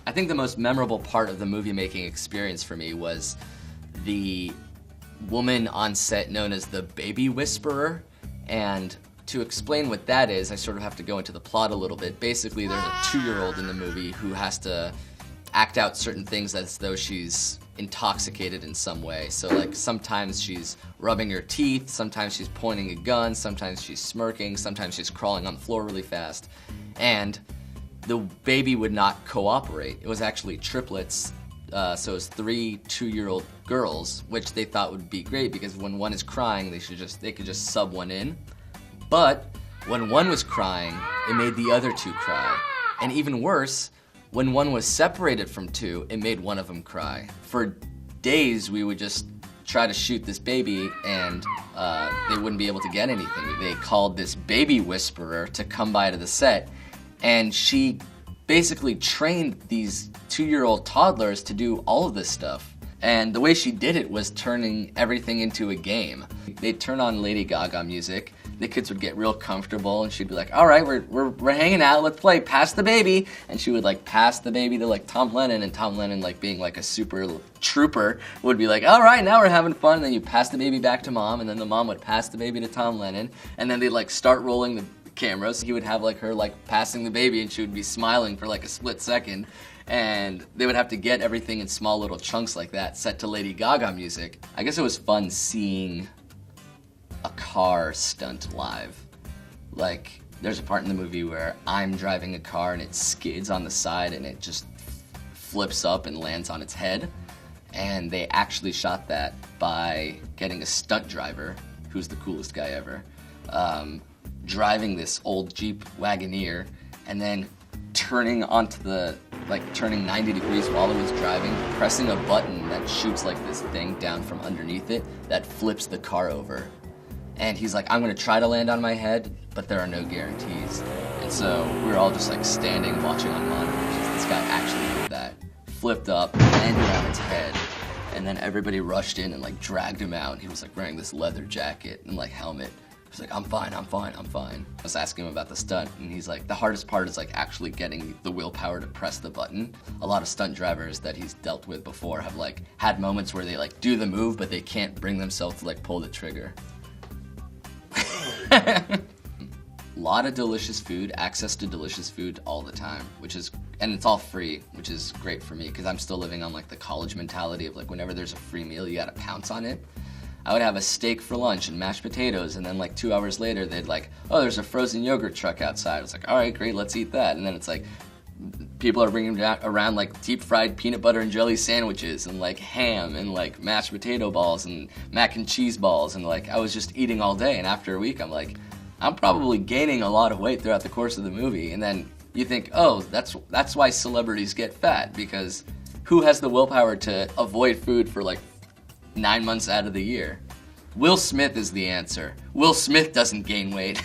I think the most memorable part of the movie making experience for me was the woman on set known as the baby whisperer. And to explain what that is, I sort of have to go into the plot a little bit. Basically, there's a 2-year-old in the movie who has to act out certain things as though she's intoxicated in some way. So like sometimes she's rubbing her teeth, sometimes she's pointing a gun, sometimes she's smirking, sometimes she's crawling on the floor really fast. And the baby would not cooperate. It was actually triplets, so it was 3 2-year-old girls, which they thought would be great because when one is crying, they could just sub one in. But when one was crying, it made the other 2 cry. And even worse, when one was separated from 2, it made one of them cry. For days, we would just try to shoot this baby, and they wouldn't be able to get anything. They called this baby whisperer to come by to the set, and she basically trained these 2-year-old toddlers to do all of this stuff. And the way she did it was turning everything into a game. They'd turn on Lady Gaga music, the kids would get real comfortable, and she'd be like, all right, we're hanging out, let's play, pass the baby. And she would like pass the baby to like Tom Lennon, and Tom Lennon, like being like a super trooper, would be like, all right, now we're having fun. And then you pass the baby back to mom, and then the mom would pass the baby to Tom Lennon, and then they'd like start rolling the cameras. He would have like her like passing the baby, and she would be smiling for like a split second. And they would have to get everything in small little chunks like that, set to Lady Gaga music. I guess it was fun seeing a car stunt live. Like, there's a part in the movie where I'm driving a car and it skids on the side and it just flips up and lands on its head. And they actually shot that by getting a stunt driver, who's the coolest guy ever, driving this old Jeep Wagoneer and then turning onto turning 90 degrees while it was driving, pressing a button that shoots like this thing down from underneath it that flips the car over. And he's like, I'm gonna try to land on my head, but there are no guarantees. And so we were all just like standing, watching on monitors as this guy actually did that. Flipped up, landed on its head, and then everybody rushed in and like dragged him out. He was like wearing this leather jacket and like helmet. He's like, I'm fine. I was asking him about the stunt, and he's like, the hardest part is like actually getting the willpower to press the button. A lot of stunt drivers that he's dealt with before have like had moments where they like do the move, but they can't bring themselves to like pull the trigger. A lot of delicious food, access to delicious food all the time, and it's all free, which is great for me because I'm still living on like the college mentality of like whenever there's a free meal, you gotta pounce on it. I would have a steak for lunch and mashed potatoes, and then like 2 hours later, they'd like, oh, there's a frozen yogurt truck outside. I was like, all right, great, let's eat that. And then it's like, people are bringing around like deep fried peanut butter and jelly sandwiches and like ham and like mashed potato balls and mac and cheese balls, and like I was just eating all day. And after a week, I'm like, I'm probably gaining a lot of weight throughout the course of the movie. And then you think, oh, that's why celebrities get fat, because who has the willpower to avoid food for like 9 months out of the year? Will Smith is the answer. Will Smith doesn't gain weight.